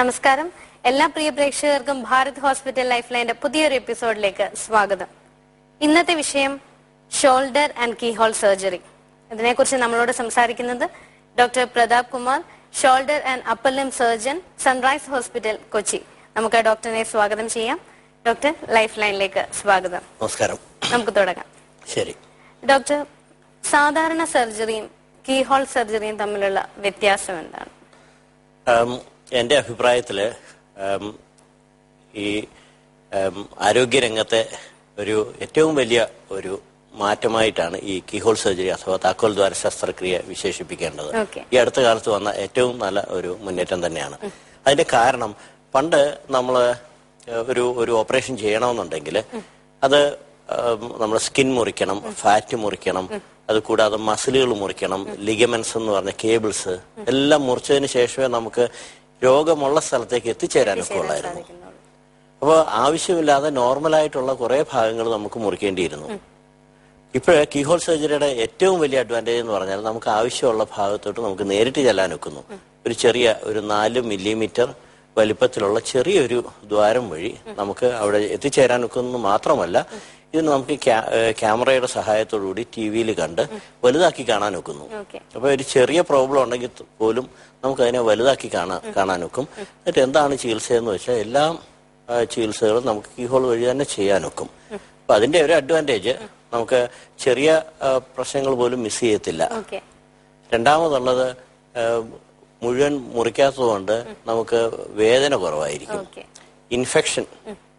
നമസ്കാരം. എല്ലാ പ്രിയ പ്രേക്ഷകർക്കും ഭാരത് ഹോസ്പിറ്റൽ ലൈഫ് ലൈൻ്റെ പുതിയൊരു എപ്പിസോഡിലേക്ക് സ്വാഗതം. ഇന്നത്തെ വിഷയം ഷോൾഡർ ആൻഡ് കീഹോൾ സർജറി. ഇതിനെക്കുറിച്ച് നമ്മളോട് സംസാരിക്കുന്നത് doctor Pratap Kumar, shoulder and upper limb surgeon, sunrise hospital, Kochi. നമുക്ക് ഡോക്ടറിനെ സ്വാഗതം ചെയ്യാം. ഡോക്ടർ, ലൈഫ് ലൈനിലേക്ക് സ്വാഗതം. നമസ്കാരം. നമുക്ക് തുടങ്ങാം. ശരി ഡോക്ടർ, സാധാരണ സർജറിയും കീഹോൾ സർജറിയും തമ്മിലുള്ള വ്യത്യാസം എന്താണ്? എൻ്റെ അഭിപ്രായത്തില് ഈ ആരോഗ്യരംഗത്തെ ഒരു ഏറ്റവും വലിയ ഒരു മാറ്റമായിട്ടാണ് ഈ കീഹോൾ സർജറി അഥവാ താക്കോൽ ദ്വാര ശസ്ത്രക്രിയ വിശേഷിപ്പിക്കേണ്ടത്. ഈ അടുത്ത കാലത്ത് വന്ന ഏറ്റവും നല്ല ഒരു മുന്നേറ്റം തന്നെയാണ്. അതിന്റെ കാരണം, പണ്ട് നമ്മള് ഒരു ഓപ്പറേഷൻ ചെയ്യണമെന്നുണ്ടെങ്കിൽ അത് നമ്മൾ സ്കിൻ മുറിക്കണം, ഫാറ്റ് മുറിക്കണം, അത് കൂടാതെ മസിലുകൾ മുറിക്കണം, ലിഗമെന്റ്സ് എന്ന് പറഞ്ഞ കേബിൾസ് എല്ലാം മുറിച്ചതിന് ശേഷമേ നമുക്ക് രോഗമുള്ള സ്ഥലത്തേക്ക് എത്തിച്ചേരാനൊക്കെ ഉള്ളായിരുന്നു. അപ്പോൾ ആവശ്യമില്ലാതെ നോർമലായിട്ടുള്ള കുറെ ഭാഗങ്ങൾ നമുക്ക് മുറിക്കേണ്ടിയിരുന്നു. ഇപ്പോഴേ കീഹോൾ സർജറിയുടെ ഏറ്റവും വലിയ അഡ്വാൻറ്റേജ് എന്ന് പറഞ്ഞാൽ നമുക്ക് ആവശ്യമുള്ള ഭാഗത്തോട്ട് നമുക്ക് നേരിട്ട് ചെല്ലാൻ ഒക്കുന്നു. ഒരു 4 മില്ലിമീറ്റർ വലിപ്പത്തിലുള്ള ചെറിയൊരു ദ്വാരം വഴി നമുക്ക് അവിടെ എത്തിച്ചേരാൻ ഒക്കുന്നു. മാത്രമല്ല, ഇതിന് നമുക്ക് ക്യാമറയുടെ സഹായത്തോടുകൂടി TV കണ്ട് വലുതാക്കി കാണാൻ ഒക്കുന്നു. അപ്പൊ ഒരു ചെറിയ പ്രോബ്ലം ഉണ്ടെങ്കിൽ പോലും നമുക്ക് അതിനെ വലുതാക്കി കാണാൻ ഒക്കും. എന്നിട്ട് എന്താണ് ചികിത്സയെന്ന് വെച്ചാൽ എല്ലാ ചികിത്സകളും നമുക്ക് കീഹോൾ വഴി തന്നെ ചെയ്യാനൊക്കും. അപ്പൊ അതിന്റെ ഒരു അഡ്വാൻറ്റേജ്, നമുക്ക് ചെറിയ പ്രശ്നങ്ങൾ പോലും മിസ് ചെയ്യത്തില്ല. രണ്ടാമതുള്ളത്, മുഴുവൻ മുറിക്കാത്തതുകൊണ്ട് നമുക്ക് വേദന കുറവായിരിക്കും. ഇൻഫെക്ഷൻ,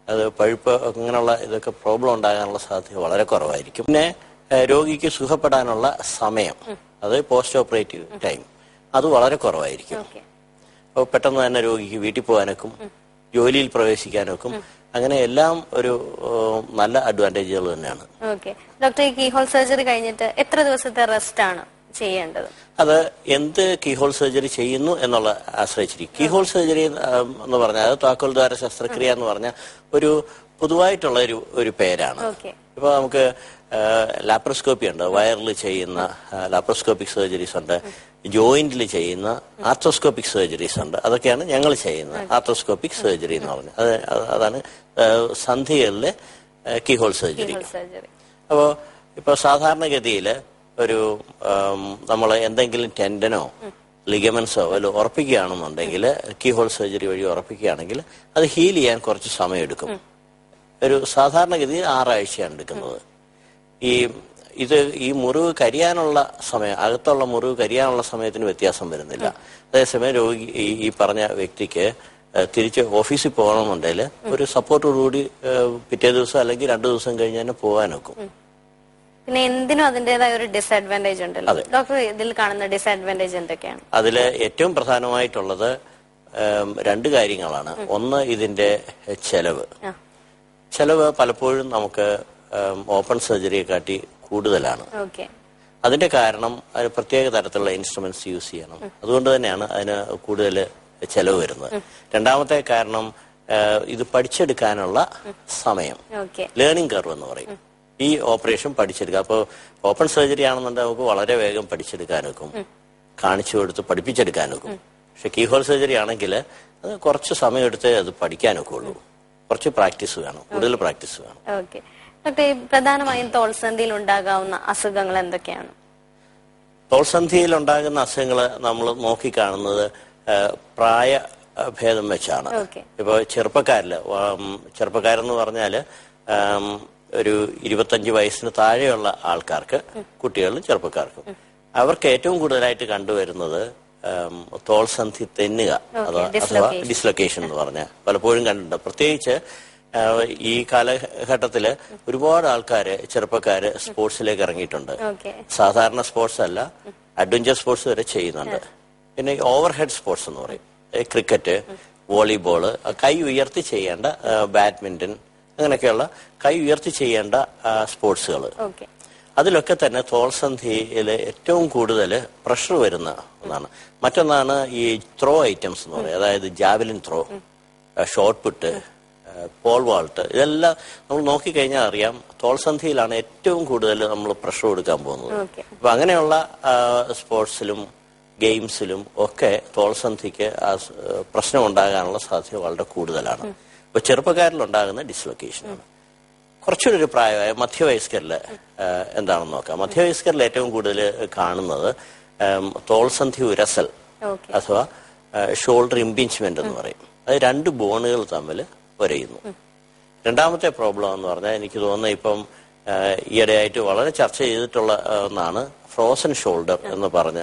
അത് പഴുപ്പ്, അങ്ങനെയുള്ള ഇതൊക്കെ പ്രോബ്ലം ഉണ്ടാകാനുള്ള സാധ്യത വളരെ കുറവായിരിക്കും. പിന്നെ രോഗിക്ക് സുഖപ്പെടാനുള്ള സമയം, അത് പോസ്റ്റ് ഓപ്പറേറ്റീവ് ടൈം, അത് വളരെ കുറവായിരിക്കും. അപ്പോൾ പെട്ടെന്ന് തന്നെ രോഗിക്ക് വീട്ടിൽ പോകാനൊക്കും, ജോലിയിൽ പ്രവേശിക്കാനൊക്കും. അങ്ങനെ എല്ലാം ഒരു നല്ല അഡ്വാൻറ്റേജുകൾ തന്നെയാണ്. ഡോക്ടർ, ഈ കീഹോൾ സർജറി കഴിഞ്ഞിട്ട് എത്ര ദിവസത്തെ റെസ്റ്റ് ആണ് ചെയ്യേണ്ടത്? അത് എന്ത് കീഹോൾ സർജറി ചെയ്യുന്നു എന്നുള്ള ആശ്രയിച്ചിരിക്കും. കീഹോൾ സർജറി എന്ന് പറഞ്ഞാൽ, അത് താക്കോൽ ദ്വാര ശസ്ത്രക്രിയ എന്ന് പറഞ്ഞാൽ ഒരു പൊതുവായിട്ടുള്ള ഒരു പേരാണ്. ഇപ്പൊ നമുക്ക് ലാപ്രോസ്കോപ്പി ഉണ്ട്, വയറിൽ ചെയ്യുന്ന ലാപ്രോസ്കോപ്പിക് സർജറീസ് ഉണ്ട്, ജോയിന്റിൽ ചെയ്യുന്ന ആർത്തോസ്കോപ്പിക് സർജറീസ് ഉണ്ട്. അതൊക്കെയാണ് ഞങ്ങൾ ചെയ്യുന്ന ആർത്തോസ്കോപ്പിക് സർജറി എന്ന് പറഞ്ഞത്. അതാണ് സന്ധികളിലെ കീഹോൾ സർജറി. അപ്പോൾ ഇപ്പൊ സാധാരണഗതിയിൽ നമ്മൾ എന്തെങ്കിലും ടെൻഡനോ ലിഗമെന്റ്സോ വല്ല ഉറപ്പിക്കുകയാണെന്നുണ്ടെങ്കിൽ, കീഹോൾ സർജറി വഴി ഉറപ്പിക്കുകയാണെങ്കിൽ അത് ഹീൽ ചെയ്യാൻ കുറച്ച് സമയം എടുക്കും. ഒരു സാധാരണഗതിയിൽ 6 ആഴ്ചയാണ് എടുക്കുന്നത്. ഈ മുറിവ് കരിയാനുള്ള സമയം, അകത്തുള്ള മുറിവ് കരിയാനുള്ള സമയത്തിന് വ്യത്യാസം വരുന്നില്ല. അതേസമയം രോഗി, ഈ പറഞ്ഞ വ്യക്തിക്ക് തിരിച്ച് ഓഫീസിൽ പോകണമെന്നുണ്ടെങ്കിൽ ഒരു സപ്പോർട്ടോടുകൂടി പിറ്റേ ദിവസം അല്ലെങ്കിൽ 2 ദിവസം കഴിഞ്ഞ് തന്നെ പോകാനൊക്കും. പിന്നെ എന്തിനും അതിന്റേതായ ഒരു ഡിസഡ്വാൻറ്റേജ് ഉണ്ടല്ലോ ഡോക്ടർ, ഇതിൽ കാണുന്ന ഡിസഡ്വാൻറ്റേജ് എന്തൊക്കെയാണ്? അതില് ഏറ്റവും പ്രധാനമായിട്ടുള്ളത് 2 കാര്യങ്ങളാണ്. ഒന്ന്, ഇതിന്റെ ചെലവ് പലപ്പോഴും നമുക്ക് ഓപ്പൺ സർജറിയെ കാട്ടി കൂടുതലാണ്. അതിന്റെ കാരണം, അതിന് പ്രത്യേക തരത്തിലുള്ള ഇൻസ്ട്രുമെന്റ്സ് യൂസ് ചെയ്യണം. അതുകൊണ്ട് തന്നെയാണ് അതിന് കൂടുതൽ ചെലവ് വരുന്നത്. രണ്ടാമത്തെ കാരണം, ഇത് പഠിച്ചെടുക്കാനുള്ള സമയം, ലേണിംഗ് കർവ് എന്ന് പറയും. ഈ ഓപ്പറേഷൻ പഠിച്ചെടുക്കുക. അപ്പോൾ ഓപ്പൺ സർജറി ആണെന്നുണ്ടെങ്കിൽ നമുക്ക് വളരെ വേഗം പഠിച്ചെടുക്കാനൊക്കും, കാണിച്ചു കൊടുത്ത് പഠിപ്പിച്ചെടുക്കാനൊക്കും. പക്ഷെ കീഹോൾ സർജറി ആണെങ്കിൽ അത് കുറച്ച് സമയം എടുത്തേ അത് പഠിക്കാനൊക്കെ ഉള്ളൂ. കുറച്ച് പ്രാക്ടീസ് വേണം, കൂടുതൽ പ്രാക്ടീസ് വേണം. പ്രധാനമായും തോൾസന്ധിയിൽ ഉണ്ടാകാവുന്ന അസുഖങ്ങൾ എന്തൊക്കെയാണ്? തോൾസന്ധിയിൽ ഉണ്ടാകുന്ന അസുഖങ്ങൾ നമ്മൾ നോക്കിക്കാണുന്നത് പ്രായ ഭേദം വെച്ചാണ്. ഇപ്പൊ ചെറുപ്പക്കാരെന്ന് പറഞ്ഞാല് ഒരു 25 വയസ്സിന് താഴെയുള്ള ആൾക്കാർക്ക്, കുട്ടികളും ചെറുപ്പക്കാർക്കും, അവർക്ക് ഏറ്റവും കൂടുതലായിട്ട് കണ്ടുവരുന്നത് തോൾസന്ധി തെന്നുക അഥവാ ഡിസ്ലൊക്കേഷൻ എന്ന് പറഞ്ഞാൽ പലപ്പോഴും കണ്ടിട്ടുണ്ട്. പ്രത്യേകിച്ച് ഈ കാലഘട്ടത്തില് ഒരുപാട് ആൾക്കാര്, ചെറുപ്പക്കാര് സ്പോർട്സിലേക്ക് ഇറങ്ങിയിട്ടുണ്ട്. സാധാരണ സ്പോർട്സ് അല്ല, അഡ്വഞ്ചർ സ്പോർട്സ് വരെ ചെയ്യുന്നുണ്ട്. പിന്നെ ഓവർഹെഡ് സ്പോർട്സ് എന്ന് പറയും, ക്രിക്കറ്റ്, വോളിബോള്, കൈ ഉയർത്തി ചെയ്യേണ്ട, ബാഡ്മിന്റൺ, അങ്ങനെയൊക്കെയുള്ള കൈ ഉയർത്തി ചെയ്യേണ്ട സ്പോർട്സുകൾ. അതിലൊക്കെ തന്നെ തോൾസന്ധിയിൽ ഏറ്റവും കൂടുതൽ പ്രഷർ വരുന്ന ഒന്നാണ്. മറ്റൊന്നാണ് ഈ ത്രോ ഐറ്റംസ് എന്ന് പറയുന്നത്. അതായത് javelin throw, shot put, pole vault, ഇതെല്ലാം നമ്മൾ നോക്കിക്കഴിഞ്ഞാൽ അറിയാം തോൾസന്ധിയിലാണ് ഏറ്റവും കൂടുതൽ നമ്മൾ പ്രഷർ കൊടുക്കാൻ പോകുന്നത്. അപ്പൊ അങ്ങനെയുള്ള സ്പോർട്സിലും ഗെയിംസിലും ഒക്കെ തോൾസന്ധിക്ക് പ്രശ്നം ഉണ്ടാകാനുള്ള സാധ്യത വളരെ കൂടുതലാണ്. ഇപ്പൊ ചെറുപ്പക്കാരിലുണ്ടാകുന്ന ഡിസ്ലൊക്കേഷനാണ്. കുറച്ചുകൂടി ഒരു പ്രായമായ മധ്യവയസ്കരിൽ എന്താണെന്ന് നോക്കാം. മധ്യവയസ്കരിൽ ഏറ്റവും കൂടുതൽ കാണുന്നത് തോൾസന്ധി ഉരസൽ അഥവാ ഷോൾഡർ ഇംപിഞ്ച്മെന്റ് എന്ന് പറയും. അത് രണ്ട് ബോണുകൾ തമ്മിൽ ഒരയുന്നു. രണ്ടാമത്തെ പ്രോബ്ലം എന്ന് പറഞ്ഞാൽ എനിക്ക് തോന്നുന്നത് ഇപ്പം ഈയിടെയായിട്ട് വളരെ ചർച്ച ചെയ്തിട്ടുള്ള ഒന്നാണ് ഫ്രോസൺ ഷോൾഡർ എന്ന് പറഞ്ഞ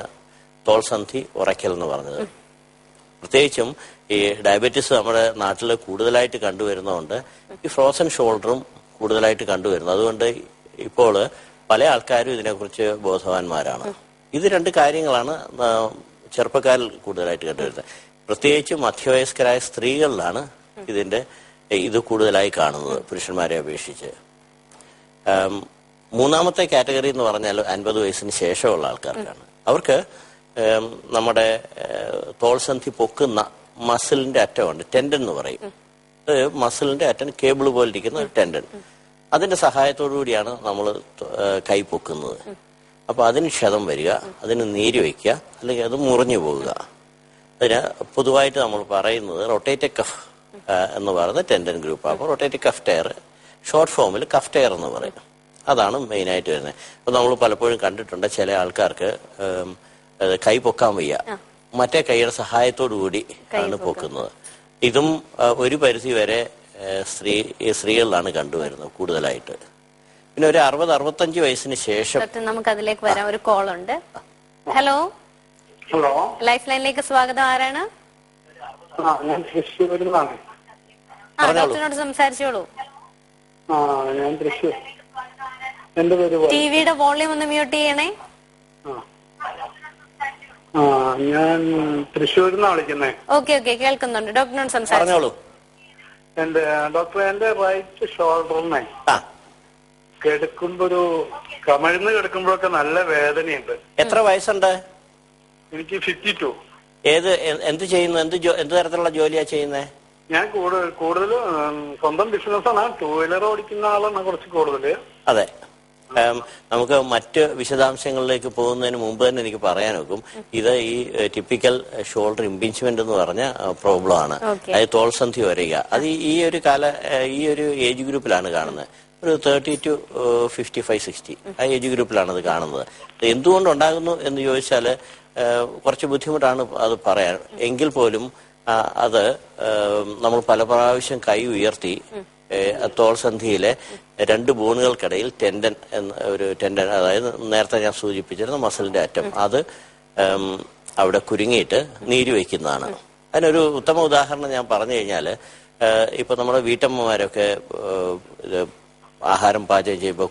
തോൾസന്ധി ഉറയ്ക്കൽ എന്ന് പറഞ്ഞത്. പ്രത്യേകിച്ചും ഈ ഡയബറ്റീസ് നമ്മുടെ നാട്ടിൽ കൂടുതലായിട്ട് കണ്ടുവരുന്നതുകൊണ്ട് ഈ ഫ്രോസൺ ഷോൾഡറും കൂടുതലായിട്ട് കണ്ടുവരുന്നു. അതുകൊണ്ട് ഇപ്പോൾ പല ആൾക്കാരും ഇതിനെക്കുറിച്ച് ബോധവാന്മാരാണ്. ഇത് രണ്ട് കാര്യങ്ങളാണ് ചെറുപ്പക്കാരിൽ കൂടുതലായിട്ട് കണ്ടുവരുന്നത്. പ്രത്യേകിച്ച് മധ്യവയസ്കരായ സ്ത്രീകളിലാണ് ഇത് കൂടുതലായി കാണുന്നത് പുരുഷന്മാരെ അപേക്ഷിച്ച്. മൂന്നാമത്തെ കാറ്റഗറി എന്ന് പറഞ്ഞാൽ 50 വയസ്സിന് ശേഷമുള്ള ആൾക്കാർക്കാണ്. അവർക്ക് നമ്മുടെ തോൾസന്ധി പൊക്കുന്ന മസിലിന്റെ അറ്റമുണ്ട്, ടെൻഡൻ എന്ന് പറയും. മസിലിന്റെ അറ്റം കേബിൾ പോലെ ഇരിക്കുന്ന ഒരു ടെൻഡൻ, അതിന്റെ സഹായത്തോടു കൂടിയാണ് നമ്മൾ കൈ പൊക്കുന്നത്. അപ്പൊ അതിന് ക്ഷതം വരിക, അതിന് നീര് വയ്ക്കുക, അല്ലെങ്കിൽ അത് മുറിഞ്ഞു പോകുക. അതിന് പൊതുവായിട്ട് നമ്മൾ പറയുന്നത് റൊട്ടേറ്റഡ് കഫ് എന്ന് പറയുന്ന ടെൻഡൻ ഗ്രൂപ്പ്. അപ്പോൾ റൊട്ടേറ്റഡ് കഫ് ടയർ, ഷോർട്ട് ഫോമിൽ കഫ് ടയർ എന്ന് പറയും. അതാണ് മെയിനായിട്ട് വരുന്നത്. അപ്പൊ നമ്മൾ പലപ്പോഴും കണ്ടിട്ടുണ്ട് ചില ആൾക്കാർക്ക് കൈ പൊക്കാൻ വയ്യ, മറ്റേ കൈയുടെ സഹായത്തോടു കൂടി ആണ് പൊക്കുന്നത്. ഇതും ഒരു പരിധി വരെ സ്ത്രീകളിലാണ് കണ്ടുവരുന്നത് കൂടുതലായിട്ട്. പിന്നെ ഒരു 60-65 വയസ്സിന് ശേഷം നമുക്ക് അതിലേക്ക് വരാം. ഒരു കോൾ ഉണ്ട്. ഹലോ, ലൈഫ് ലൈനിലേക്ക് സ്വാഗതം. ആരാണ്? ഞാൻ തൃശ്ശൂരിൽ നിന്നാണ്. ഡോക്ടറിനോട് സംസാരിച്ചോളൂ. ഞാൻ തൃശ്ശൂർ. എന്റെ പേര് ടിവിയുടെ വോളിയം ഒന്ന് മ്യൂട്ട് ചെയ്യണേ. ഞാൻ തൃശ്ശൂരിൽ നിന്നാണ് വിളിക്കുന്നത്. ഓക്കെ കേൾക്കുന്നുണ്ട്. ഡോക്ടറിനോട് സംസാരിച്ചോളൂ. ഡോക്ടർ, എന്റെ റൈറ്റ് ഷോൾഡറിനെ കിടക്കുമ്പോ കമഴ്ന്ന് കിടക്കുമ്പോഴൊക്കെ നല്ല വേദനയുണ്ട്. എത്ര വയസ്സുണ്ട്? എനിക്ക് 52. എന്ത് ചെയ്യുന്നു? എന്ത് തരത്തിലുള്ള ജോലിയാ ചെയ്യുന്നത്? ഞാൻ കൂടുതൽ സ്വന്തം ബിസിനസ്സാണ്. 2 വീലർ ഓടിക്കുന്ന ആളാണ് കുറച്ച് കൂടുതല്. അതെ, നമുക്ക് മറ്റ് വിശദാംശങ്ങളിലേക്ക് പോകുന്നതിന് മുമ്പ് തന്നെ എനിക്ക് പറയാൻ നോക്കും, ഇത് ഈ ടിപ്പിക്കൽ ഷോൾഡർ ഇംപിഞ്ച്മെന്റ് എന്ന് പറഞ്ഞ പ്രോബ്ലം ആണ്. അത് തോൾസന്ധി വരിക. അത് ഈ ഒരു ഏജ് ഗ്രൂപ്പിലാണ് കാണുന്നത്. ഒരു 30 to 55-60 ആ ഏജ് ഗ്രൂപ്പിലാണ് അത് കാണുന്നത്. എന്തുകൊണ്ടുണ്ടാകുന്നു എന്ന് ചോദിച്ചാൽ കുറച്ച് ബുദ്ധിമുട്ടാണ് അത് പറയാൻ. എങ്കിൽ പോലും അത് നമ്മൾ പല പ്രാവശ്യം കൈ ഉയർത്തി തോൾസന്ധിയിലെ രണ്ട് ബോണുകൾക്കിടയിൽ ടെൻഡൻ എന്ന ഒരു ടെൻഡൻ, അതായത് നേരത്തെ ഞാൻ സൂചിപ്പിച്ചിരുന്ന മസിലിന്റെ അറ്റം, അത് അവിടെ കുരുങ്ങിയിട്ട് നീര് വയ്ക്കുന്നതാണ്. അതിനൊരു ഉത്തമ ഉദാഹരണം ഞാൻ പറഞ്ഞു കഴിഞ്ഞാൽ, ഇപ്പൊ നമ്മുടെ വീട്ടമ്മമാരൊക്കെ ആഹാരം പാചകം ചെയ്യുമ്പോൾ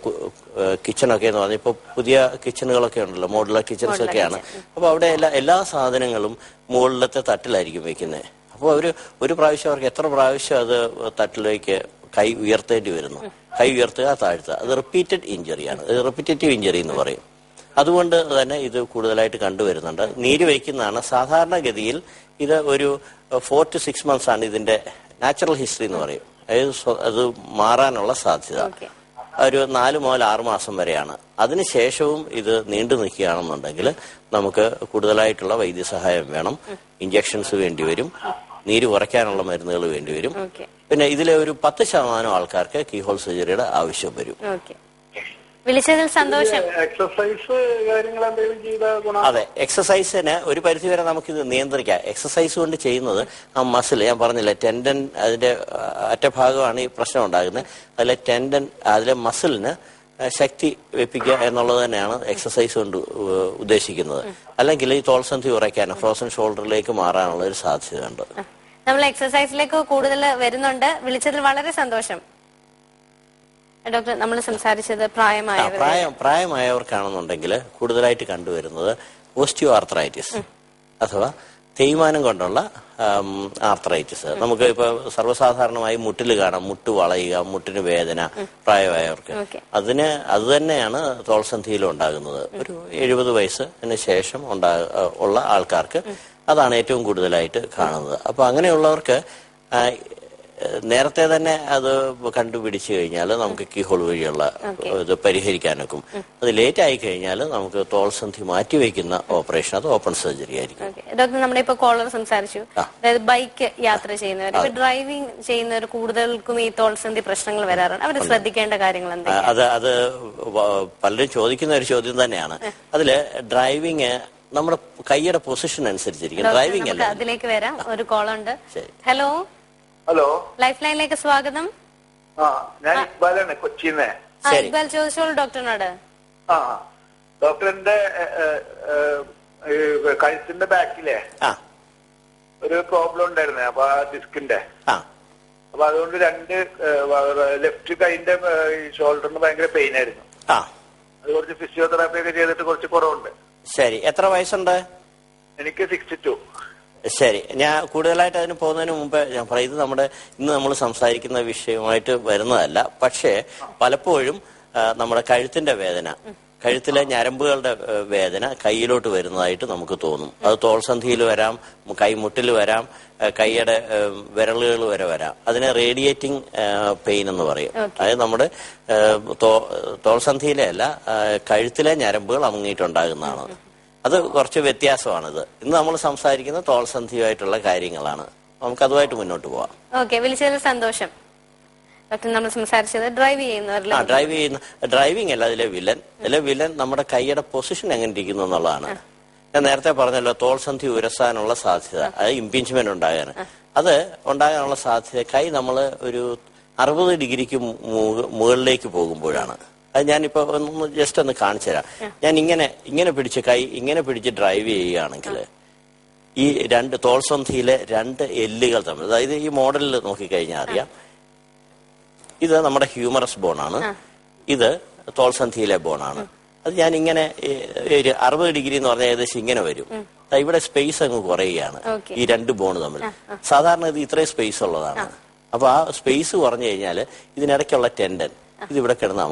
കിച്ചണൊക്കെ എന്ന് പറഞ്ഞാൽ ഇപ്പോൾ പുതിയ കിച്ചണുകളൊക്കെ ഉണ്ടല്ലോ, മോഡുലർ കിച്ചൺസ് ഒക്കെയാണ്. അപ്പോൾ അവിടെ എല്ലാ സാധനങ്ങളും മുകളിലത്തെ തട്ടിലായിരിക്കും വെക്കുന്നത്. അപ്പോൾ ഒരു പ്രാവശ്യം അവർക്ക് എത്ര പ്രാവശ്യം അത് തട്ടിലേക്ക് കൈ ഉയർത്തേണ്ടി വരുന്നു. കൈ ഉയർത്തുക, താഴ്ത്തുക, അത് റിപ്പീറ്റഡ് ഇഞ്ചറിയാണ്. റിപ്പീറ്റേറ്റീവ് ഇഞ്ചറി എന്ന് പറയും. അതുകൊണ്ട് തന്നെ ഇത് കൂടുതലായിട്ട് കണ്ടുവരുന്നുണ്ട്. നീര് വയ്ക്കുന്നതാണ് സാധാരണഗതിയിൽ. ഇത് ഒരു 4 to 6 months ആണ് ഇതിന്റെ നാച്ചുറൽ ഹിസ്റ്ററി എന്ന് പറയും. അത് മാറാനുള്ള സാധ്യത ഒരു 4 മുതൽ 6 മാസം വരെയാണ്. അതിനുശേഷവും ഇത് നീണ്ടു നിൽക്കുകയാണെന്നുണ്ടെങ്കിൽ നമുക്ക് കൂടുതലായിട്ടുള്ള വൈദ്യസഹായം വേണം. ഇഞ്ചക്ഷൻസ് വേണ്ടിവരും, നീര് കുറയ്ക്കാനുള്ള മരുന്നുകൾ വേണ്ടിവരും. പിന്നെ ഇതിലെ ഒരു 10% ആൾക്കാർക്ക് കീഹോൾ സർജറിയുടെ ആവശ്യം വരും. വിളിച്ചതിൽ സന്തോഷം. എക്സസൈസ് കാര്യങ്ങൾ എന്തെങ്കിലും ചെയ്താൽ? അതെ, എക്സസൈസിന് ഒരു പരിധിവരെ നമുക്കിത് നിയന്ത്രിക്കാം. എക്സസൈസ് കൊണ്ട് ചെയ്യുന്നത് ആ മസിൽ, ഞാൻ പറഞ്ഞില്ല, ടെൻഡൻ അതിന്റെ അറ്റഭാഗമാണ് ഈ പ്രശ്നം ഉണ്ടാകുന്നത്. അതിലെ ടെൻഡൻ, അതിലെ മസിലിന് ശക്തി വെപ്പിക്കുക എന്നുള്ളത് തന്നെയാണ് എക്സസൈസ് കൊണ്ട് ഉദ്ദേശിക്കുന്നത്. അല്ലെങ്കിൽ ഈ തോൾസന്ധി ഉറയ്ക്കാനോ ഫ്രോസൺ ഷോൾഡറിലേക്ക് മാറാനുള്ള ഒരു സാധ്യതയുണ്ട്. നമ്മൾ എക്സസൈസിലേക്ക് കൂടുതൽ വരുന്നുണ്ട്. വിളിച്ചതിൽ വളരെ സന്തോഷം. ഡോക്ടർ, നമ്മൾ സംസാരിച്ചത് പ്രായമായവർക്കാണെന്നുണ്ടെങ്കിൽ കൂടുതലായിട്ട് കണ്ടുവരുന്നത് ഓസ്റ്റിയോ ആർത്രൈറ്റിസ് അഥവാ തേയ്മാനം കൊണ്ടുള്ള ആർത്രൈറ്റിസ്. നമുക്ക് ഇപ്പൊ സർവ്വസാധാരണമായി മുട്ടിൽ കാണാം, മുട്ട് വളയുക, മുട്ടിന് വേദന പ്രായമായവർക്ക്. അത് തന്നെയാണ് തോൾസന്ധിയിലും ഉണ്ടാകുന്നത്. ഒരു 70 വയസ്സിന് ശേഷം ഉള്ള ആൾക്കാർക്ക് അതാണ് ഏറ്റവും കൂടുതലായിട്ട് കാണുന്നത്. അപ്പൊ അങ്ങനെയുള്ളവർക്ക് നേരത്തെ തന്നെ അത് കണ്ടുപിടിച്ചു കഴിഞ്ഞാൽ നമുക്ക് കീഹോൾ വഴിയുള്ള ഇത് പരിഹരിക്കാനൊക്കും. അത് ലേറ്റ് ആയി കഴിഞ്ഞാൽ നമുക്ക് തോൾസന്ധി മാറ്റിവെക്കുന്ന ഓപ്പറേഷൻ, അത് ഓപ്പൺ സർജറി ആയിരിക്കും. ഡോക്ടർ, നമ്മുടെ ഇപ്പൊ കോളർ സംസാരിച്ചു, അതായത് ബൈക്ക് യാത്ര ചെയ്യുന്നവർ, ഇപ്പൊ ഡ്രൈവിംഗ് ചെയ്യുന്നവർ കൂടുതൽക്കും ഈ തോൾസന്ധി പ്രശ്നങ്ങൾ വരാറുണ്ട്. അവർ ശ്രദ്ധിക്കേണ്ട കാര്യങ്ങൾ എന്തൊക്കെയാണ്? അത് പലരും ചോദിക്കുന്ന ഒരു ചോദ്യം തന്നെയാണ്. അതില് ഡ്രൈവിംഗ് നമ്മുടെ കൈയുടെ പൊസിഷൻ അനുസരിച്ചിരിക്കും. ഡ്രൈവിംഗ് അല്ല. അതിലേക്ക് വരാം. ഒരു കോളുണ്ട്. ഹലോ ഹലോ, ലൈഫ് ലൈനിലേക്ക് സ്വാഗതം. ഞാൻ ഇക്ബാലാണ്, കൊച്ചിന്ന്. ഇക്ബാൽ, ചോദിച്ചോളൂ ഡോക്ടറിനോട്. ഡോക്ടറിന്റെ കഴുത്തിന്റെ ബാക്കിലെ ഒരു പ്രോബ്ലം ഉണ്ടായിരുന്നേ, അപ്പൊ ആ ഡിസ്കിന്റെ. അപ്പൊ അതുകൊണ്ട് ലെഫ്റ്റ് കൈന്റെ ഷോൾഡറിന് ഭയങ്കര പെയിൻ ആയിരുന്നു. അത് കുറച്ച് ഫിസിയോതെറാപ്പി ഒക്കെ ചെയ്തിട്ട് കുറച്ച് കുറവുണ്ട്. ശരി, എത്ര വയസ്സുണ്ട്? എനിക്ക് 62. ശരി, ഞാൻ കൂടുതലായിട്ട് അതിന് പോകുന്നതിന് മുമ്പ് ഞാൻ പറയാം, ഇത് ഇന്ന് നമ്മൾ സംസാരിക്കുന്ന വിഷയമായിട്ട് വരുന്നതല്ല. പക്ഷേ പലപ്പോഴും നമ്മുടെ കഴുത്തിന്റെ വേദന, കഴുത്തിലെ ഞരമ്പുകളുടെ വേദന കൈയിലോട്ട് വരുന്നതായിട്ട് നമുക്ക് തോന്നും. അത് തോൾസന്ധിയിൽ വരാം, കൈമുട്ടിൽ വരാം, കൈയുടെ വിരലുകൾ വരെ വരാം. അതിനെ റേഡിയേറ്റിംഗ് പെയിൻ എന്ന് പറയും. അതായത് നമ്മുടെ തോൾസന്ധിയിലെ അല്ല, കഴുത്തിലെ ഞരമ്പുകൾ അമുങ്ങിയിട്ടുണ്ടാകുന്നതാണ്. അത് കുറച്ച് വ്യത്യാസമാണിത്. ഇന്ന് നമ്മൾ സംസാരിക്കുന്ന തോൾസന്ധിയുമായിട്ടുള്ള കാര്യങ്ങളാണ്. നമുക്ക് അതുമായിട്ട് മുന്നോട്ട് പോവാം. ഓക്കെ, വിളിച്ചതിൽ സന്തോഷം. ഡോക്ടർ, നമ്മൾ സംസാരിച്ചത് ഡ്രൈവിംഗ് അല്ല അതിലെ വില്ലൻ നമ്മുടെ കൈയുടെ പൊസിഷൻ എങ്ങനെ ഇരിക്കുന്നു എന്നുള്ളതാണ്. ഞാൻ നേരത്തെ പറഞ്ഞല്ലോ, തോൾസന്ധി ഉരസാനുള്ള സാധ്യത, അത് ഇംപീച്ച്മെന്റ് ഉണ്ടാകാൻ, അത് ഉണ്ടാകാനുള്ള സാധ്യത കൈ നമ്മൾ ഒരു 60 ഡിഗ്രിക്ക് മുകളിലേക്ക് പോകുമ്പോഴാണ്. അത് ഞാനിപ്പോ ജസ്റ്റ് ഒന്ന് കാണിച്ചു തരാം. ഞാൻ ഇങ്ങനെ പിടിച്ച് കൈ ഇങ്ങനെ പിടിച്ച് ഡ്രൈവ് ചെയ്യുകയാണെങ്കിൽ ഈ തോൾസന്ധിയിലെ 2 എല്ലുകൾ തമ്മിൽ, അതായത് ഈ മോഡലിൽ നോക്കിക്കഴിഞ്ഞാൽ അറിയാം, ഇത് നമ്മുടെ ഹ്യൂമറസ് ബോണാണ്, ഇത് തോൾസന്ധിയിലെ ബോണാണ്. അത് ഞാൻ ഇങ്ങനെ 60 ഡിഗ്രി എന്ന് പറഞ്ഞാൽ ഏകദേശം ഇങ്ങനെ വരും. ഇവിടെ സ്പേസ് അങ്ങ് കുറയുകയാണ് ഈ 2 ബോണ് തമ്മിൽ. സാധാരണ ഇത് ഇത്രയും സ്പേസ് ഉള്ളതാണ്. അപ്പൊ ആ സ്പേസ് കുറഞ്ഞു കഴിഞ്ഞാൽ ഇതിനിടയ്ക്കുള്ള ടെൻഡൻ ഇതിവിടെ കിടന്ന്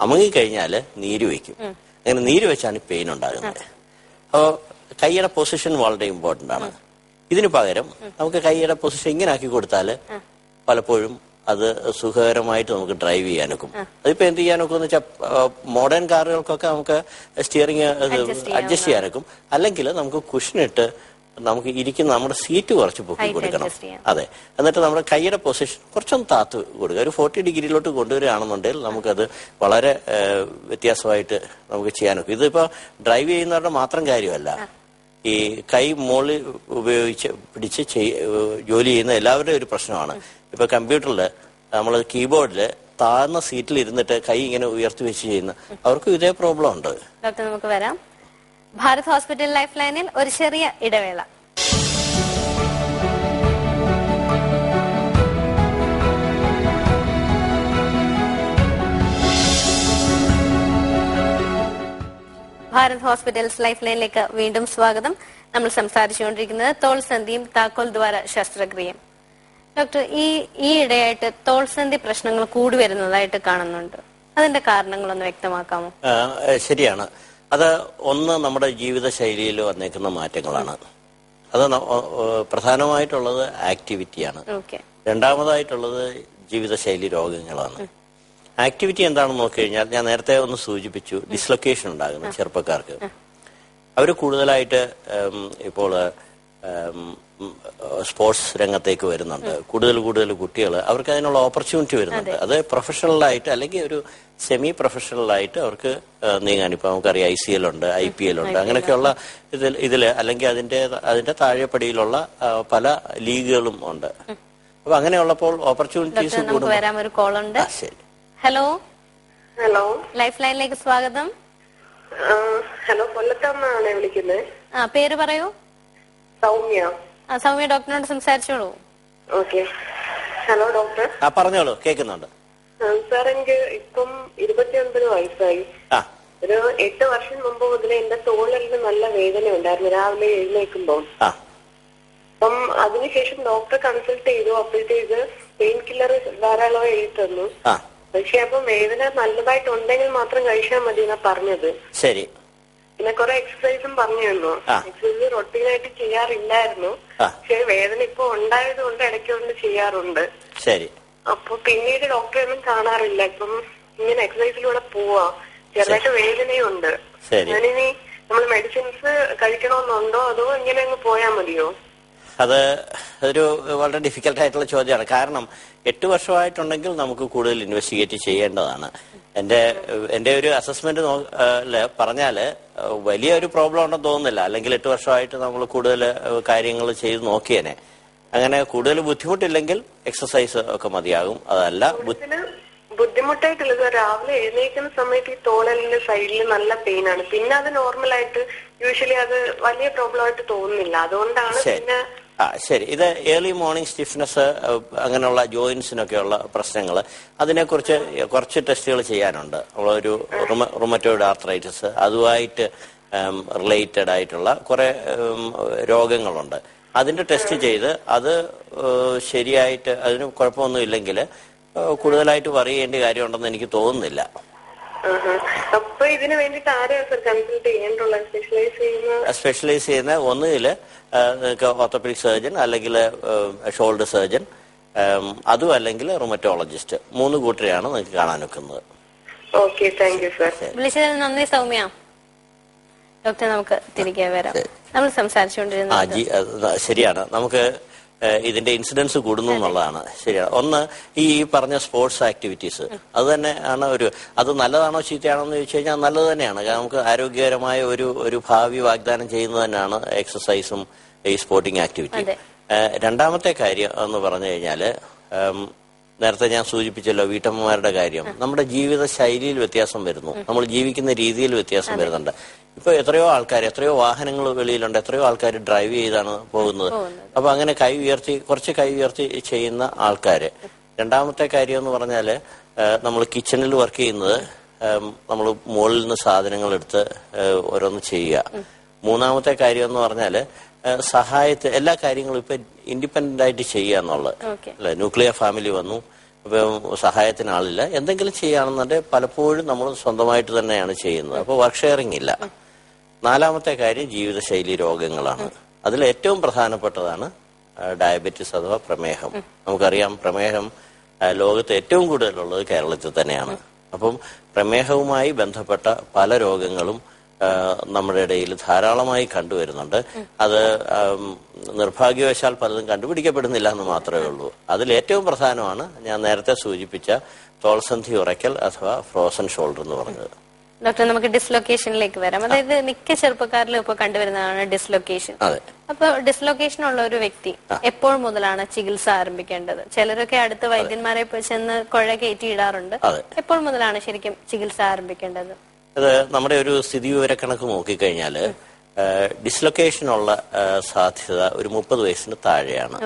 അമുങ്ങിക്കഴിഞ്ഞാല് നീര് വെക്കും. അങ്ങനെ നീര് വെച്ചാണ് പെയിൻ ഉണ്ടാകുന്നത്. അപ്പോൾ കൈയുടെ പൊസിഷൻ വളരെ ഇമ്പോർട്ടന്റ് ആണ്. ഇതിന് പകരം നമുക്ക് കൈയുടെ പൊസിഷൻ ഇങ്ങനെ ആക്കി കൊടുത്താൽ പലപ്പോഴും അത് സുഖകരമായിട്ട് നമുക്ക് ഡ്രൈവ് ചെയ്യാനൊക്കും. അതിപ്പോ എന്ത് ചെയ്യാനൊക്കെ എന്ന് വെച്ചാൽ മോഡേൺ കാറുകൾക്കൊക്കെ നമുക്ക് സ്റ്റിയറിംഗ് അഡ്ജസ്റ്റ് ചെയ്യാനൊക്കും. അല്ലെങ്കിൽ നമുക്ക് കുഷനിട്ട് നമുക്ക് ഇരിക്കുന്ന നമ്മുടെ സീറ്റ് കുറച്ച് പൊക്കി കൊടുക്കണം. അതെ, എന്നിട്ട് നമ്മുടെ കൈയുടെ പൊസിഷൻ കുറച്ചൊന്ന് താത്ത് കൊടുക്കുക. ഒരു 40 ഡിഗ്രിയിലോട്ട് കൊണ്ടുവരികയാണെന്നുണ്ടെങ്കിൽ നമുക്കത് വളരെ വ്യത്യാസമായിട്ട് നമുക്ക് ചെയ്യാനൊക്കും. ഇതിപ്പോ ഡ്രൈവ് ചെയ്യുന്നവരുടെ മാത്രം കാര്യമല്ല, ഈ കൈ മുകളിൽ പിടിച്ച് ജോലി ചെയ്യുന്ന എല്ലാവരുടെയും ഒരു പ്രശ്നമാണ്. ഇപ്പൊ കമ്പ്യൂട്ടറിൽ നമ്മൾ കീബോർഡിൽ താഴ്ന്ന സീറ്റിൽ ഇരുന്നിട്ട് കൈ ഇങ്ങനെ ഉയർത്തി വെച്ച് ചെയ്യുന്ന അവർക്കും ഇതേ പ്രോബ്ലം ഉണ്ട്. ഡോക്ടർ, നമുക്ക് വരാം. ഭാരത് ഹോസ്പിറ്റൽ ലൈഫ് ലൈനിൽ ഒരു ചെറിയ ഇടവേള. ഭാരത് ഹോസ്പിറ്റൽസ് ലൈഫ് ലൈനിലേക്ക് വീണ്ടും സ്വാഗതം. നമ്മൾ സംസാരിച്ചുകൊണ്ടിരിക്കുന്നത് തോൾസന്ധിയും താക്കോൽ ദ്വാര ശസ്ത്രക്രിയയും. ഡോക്ടർ, ഈ ഇടയായിട്ട് തോൾസന്ധി പ്രശ്നങ്ങൾ കൂടി വരുന്നതായിട്ട് കാണുന്നുണ്ട്. അതിന്റെ കാരണങ്ങളൊന്ന് വ്യക്തമാക്കാമോ? ശരിയാണ്. അത് ഒന്ന് നമ്മുടെ ജീവിതശൈലിയിൽ വന്നേക്കുന്ന മാറ്റങ്ങളാണ്. അത് പ്രധാനമായിട്ടുള്ളത് ആക്ടിവിറ്റിയാണ്. രണ്ടാമതായിട്ടുള്ളത് ജീവിതശൈലി രോഗങ്ങളാണ്. ആക്ടിവിറ്റി എന്താണെന്ന് നോക്കിക്കഴിഞ്ഞാൽ ഞാൻ നേരത്തെ ഒന്ന് സൂചിപ്പിച്ചു, ഡിസ്ലൊക്കേഷൻ ഉണ്ടാകുന്ന ചെറുപ്പക്കാർക്ക് അവർ കൂടുതലായിട്ട് ഇപ്പോൾ സ്പോർട്സ് രംഗത്തേക്ക് വരുന്നുണ്ട്. കൂടുതൽ കുട്ടികൾ അവർക്ക് അതിനുള്ള ഓപ്പർച്യൂണിറ്റി വരുന്നുണ്ട്. അത് പ്രൊഫഷണലായിട്ട് അല്ലെങ്കിൽ ഒരു സെമി പ്രൊഫഷണലായിട്ട് അവർക്ക് നീങ്ങാൻ. ഇപ്പൊ നമുക്കറിയാം ICL ഉണ്ട്, IPL ഉണ്ട്, അങ്ങനെയൊക്കെയുള്ള ഇതില് അല്ലെങ്കിൽ അതിന്റെ താഴെപ്പടിയിലുള്ള പല ലീഗുകളും ഉണ്ട്. അപ്പൊ അങ്ങനെയുള്ളപ്പോൾ ഓപ്പർച്യൂണിറ്റീസ് കൂടും. ശരി, ഹലോ ലൈഫ് ലൈനിലേക്ക് സ്വാഗതം. ഹലോ, കൊല്ലത്താന്നാണ് വിളിക്കുന്നത്. പേര് പറയൂ. സൗമ്യ. സൗമ്യ, ഡോക്ടറിനോട് സംസാരിച്ചോളൂ. ഓക്കെ. Hello doctor. പറഞ്ഞോളൂ, കേൾക്കുന്നുണ്ട്. സാർ, എനിക്ക് ഇപ്പം 29 വയസ്സായി. ഒരു 8 വർഷം മുമ്പ് മുതലേ എന്റെ തോളിന് നല്ല വേദന ഉണ്ടായിരുന്നു രാവിലെ എഴുന്നേൽക്കുമ്പോ. അപ്പം അതിനുശേഷം ഡോക്ടറെ കൺസൾട്ട് ചെയ്തു. അപ്പോഴത്തേക്ക് പെയിൻ കില്ലർ ധാരാളം എഴുതി തന്നു. പക്ഷെ അപ്പം വേദന നല്ലതായിട്ടുണ്ടെങ്കിൽ മാത്രം കഴിച്ചാൽ മതി എന്നാ പറഞ്ഞത്. ശരി. പിന്നെ കുറെ എക്സസൈസും പറഞ്ഞു തന്നു. എക്സസൈസ് റൊട്ടീനായിട്ട് ചെയ്യാറില്ലായിരുന്നു, പക്ഷെ വേദന ഇപ്പൊ ഉണ്ടായത് കൊണ്ട് ഇടയ്ക്കൊണ്ട് ചെയ്യാറുണ്ട്. ശരി. അപ്പൊ പിന്നീട് ഡോക്ടറെ ഒന്നും കാണാറില്ല. ഇപ്പം ഇങ്ങനെ എക്സസൈസിലൂടെ പോവാ, ചെറുതായിട്ട് വേദനയുണ്ട്. ഞാനിനി നമ്മൾ മെഡിസിൻസ് കഴിക്കണമെന്നുണ്ടോ അതോ ഇങ്ങനെ അങ്ങ് പോയാൽ മതിയോ? അത് ഒരു വളരെ ഡിഫിക്കൽട്ട് ആയിട്ടുള്ള ചോദ്യമാണ്. കാരണം 8 വർഷമായിട്ടുണ്ടെങ്കിൽ നമുക്ക് കൂടുതൽ ഇൻവെസ്റ്റിഗേറ്റ് ചെയ്യേണ്ടതാണ്. എന്റെ ഒരു അസസ്മെന്റ് പറഞ്ഞാല് വലിയൊരു പ്രോബ്ലം ഉണ്ടെന്ന് തോന്നുന്നില്ല. അല്ലെങ്കിൽ 8 വർഷമായിട്ട് നമ്മൾ കൂടുതൽ കാര്യങ്ങൾ ചെയ്ത് നോക്കിയേനെ. അങ്ങനെ കൂടുതൽ ബുദ്ധിമുട്ടില്ലെങ്കിൽ എക്സസൈസ് ഒക്കെ മതിയാകും. അതല്ല ബുദ്ധിമുട്ടായിട്ടുള്ളത് രാവിലെ എഴുന്നേക്കുന്ന സമയത്ത് ഈ തോളലിന്റെ സൈഡിൽ നല്ല പെയിൻ ആണ്. പിന്നെ അത് നോർമലായിട്ട് യൂഷ്വലി അത് വലിയ പ്രോബ്ലം ആയിട്ട് തോന്നുന്നില്ല. അതുകൊണ്ടാണ് പിന്നെ ശരി. ഇത് ഏർലി മോർണിംഗ് സ്റ്റിഫ്നെസ്, അങ്ങനെയുള്ള ജോയിന്റ്സിനൊക്കെയുള്ള പ്രശ്നങ്ങൾ, അതിനെക്കുറിച്ച് കുറച്ച് ടെസ്റ്റുകൾ ചെയ്യാനുണ്ട്. നമ്മളൊരു റുമറ്റോയിഡ് ആർത്രൈറ്റിസ്, അതുമായിട്ട് റിലേറ്റഡ് ആയിട്ടുള്ള കുറെ രോഗങ്ങളുണ്ട്. അതിന്റെ ടെസ്റ്റ് ചെയ്ത് അത് ശരിയായിട്ട് അതിന് കുഴപ്പമൊന്നും ഇല്ലെങ്കിൽ കൂടുതലായിട്ട് വറി ചെയ്യേണ്ട കാര്യമുണ്ടെന്ന് എനിക്ക് തോന്നുന്നില്ല. അപ്പൊ ഇതിന് വേണ്ടിട്ട് സ്പെഷ്യലൈസ് ചെയ്യുന്ന ഒന്നുകിൽ ഓർത്തോപെഡിക് സർജൻ, അല്ലെങ്കിൽ ഷോൾഡർ സർജൻ, അതും അല്ലെങ്കിൽ റുമറ്റോളജിസ്റ്റ്. 3 കൂട്ടരെയാണ് നിങ്ങൾക്ക് കാണാൻ വെക്കുന്നത്. വിളിച്ചതിന് നന്ദി സൗമ്യ. ഡോക്ടർ, നമുക്ക് തിരികെ വരാം. നമ്മൾ സംസാരിച്ചുകൊണ്ടിരുന്നത് ശരിയാണ്, നമുക്ക് ഇതിന്റെ ഇൻസിഡൻസ് കൂടുന്നു എന്നുള്ളതാണ്. ശരിയാണ്. ഒന്ന്, ഈ പറഞ്ഞ സ്പോർട്സ് ആക്ടിവിറ്റീസ്, അത് തന്നെ ആണ് അത് നല്ലതാണോ ചീത്തയാണോ എന്ന് ചോദിച്ചു കഴിഞ്ഞാൽ നല്ലത് തന്നെയാണ്. കാരണം നമുക്ക് ആരോഗ്യകരമായ ഒരു ഭാവി വാഗ്ദാനം ചെയ്യുന്നത് തന്നെയാണ് എക്സസൈസും ഈ സ്പോർട്ടിംഗ് ആക്ടിവിറ്റി. രണ്ടാമത്തെ കാര്യം എന്ന് പറഞ്ഞു കഴിഞ്ഞാല്, നേരത്തെ ഞാൻ സൂചിപ്പിച്ചല്ലോ വീട്ടമ്മമാരുടെ കാര്യം. നമ്മുടെ ജീവിത ശൈലിയിൽ വ്യത്യാസം വരുന്നു, നമ്മൾ ജീവിക്കുന്ന രീതിയിൽ വ്യത്യാസം വരുന്നുണ്ട്. ഇപ്പൊ എത്രയോ വാഹനങ്ങൾ വെളിയിലുണ്ട്, എത്രയോ ആൾക്കാർ ഡ്രൈവ് ചെയ്താണ് പോകുന്നത്. അപ്പൊ അങ്ങനെ കുറച്ച് കൈ ഉയർത്തി ചെയ്യുന്ന ആൾക്കാര്. രണ്ടാമത്തെ കാര്യം എന്ന് പറഞ്ഞാല്, നമ്മൾ കിച്ചണിൽ വർക്ക് ചെയ്യുന്നത് നമ്മൾ മുകളിൽ നിന്ന് സാധനങ്ങൾ എടുത്ത് ഓരോന്ന് ചെയ്യുക. മൂന്നാമത്തെ കാര്യം എന്ന് പറഞ്ഞാല് എല്ലാ കാര്യങ്ങളും ഇപ്പൊ ഇൻഡിപെൻഡന്റ് ആയിട്ട് ചെയ്യുക എന്നുള്ളത് അല്ലെ. ന്യൂക്ലിയർ ഫാമിലി വന്നു, ഇപ്പം സഹായത്തിന് ആളില്ല, എന്തെങ്കിലും ചെയ്യുകയാണെന്നുണ്ടെങ്കിൽ പലപ്പോഴും നമ്മൾ സ്വന്തമായിട്ട് തന്നെയാണ് ചെയ്യുന്നത്. അപ്പോൾ വർക്ക് ഷെയറിംഗ് ഇല്ല. നാലാമത്തെ കാര്യം ജീവിതശൈലി രോഗങ്ങളാണ്. അതിൽ ഏറ്റവും പ്രധാനപ്പെട്ടതാണ് ഡയബറ്റിസ് അഥവാ പ്രമേഹം. നമുക്കറിയാം, പ്രമേഹം ലോകത്ത് ഏറ്റവും കൂടുതലുള്ളത് കേരളത്തിൽ തന്നെയാണ്. അപ്പം പ്രമേഹവുമായി ബന്ധപ്പെട്ട പല രോഗങ്ങളും നമ്മുടെ ഇടയിൽ ധാരാളമായി കണ്ടുവരുന്നുണ്ട്. അത് നിർഭാഗ്യവശാൽ പലതും കണ്ടുപിടിക്കപ്പെടുന്നില്ല എന്ന് മാത്രമേ ഉള്ളൂ. അതിൽ ഏറ്റവും പ്രധാനമാണ് ഞാൻ നേരത്തെ സൂചിപ്പിച്ച തോൾസന്ധി ഉറയ്ക്കൽ അഥവാ ഫ്രോസൺ ഷോൾഡർ എന്ന് പറഞ്ഞത്. ഡോക്ടർ, നമുക്ക് ഡിസ്ലൊക്കേഷനിലേക്ക് വരാം. അതായത് മിക്ക ചെറുപ്പക്കാരിലും ഇപ്പൊ കണ്ടുവരുന്നതാണ് ഡിസ്ലൊക്കേഷൻ. അപ്പൊ ഡിസ്ലൊക്കേഷൻ ഉള്ള ഒരു വ്യക്തി എപ്പോൾ മുതലാണ് ചികിത്സ ആരംഭിക്കേണ്ടത്? ചിലരൊക്കെ അടുത്ത വൈദ്യന്മാരെ ചെന്ന് കുഴ കയറ്റിയിടാറുണ്ട്. എപ്പോൾ മുതലാണ് ശരിക്കും ചികിത്സ ആരംഭിക്കേണ്ടത്? അത് നമ്മുടെ ഒരു സ്ഥിതിവിവരക്കണക്ക് നോക്കിക്കഴിഞ്ഞാല് ഡിസ്ലൊക്കേഷനുള്ള സാധ്യത ഒരു 30 വയസ്സിന് താഴെയാണ്.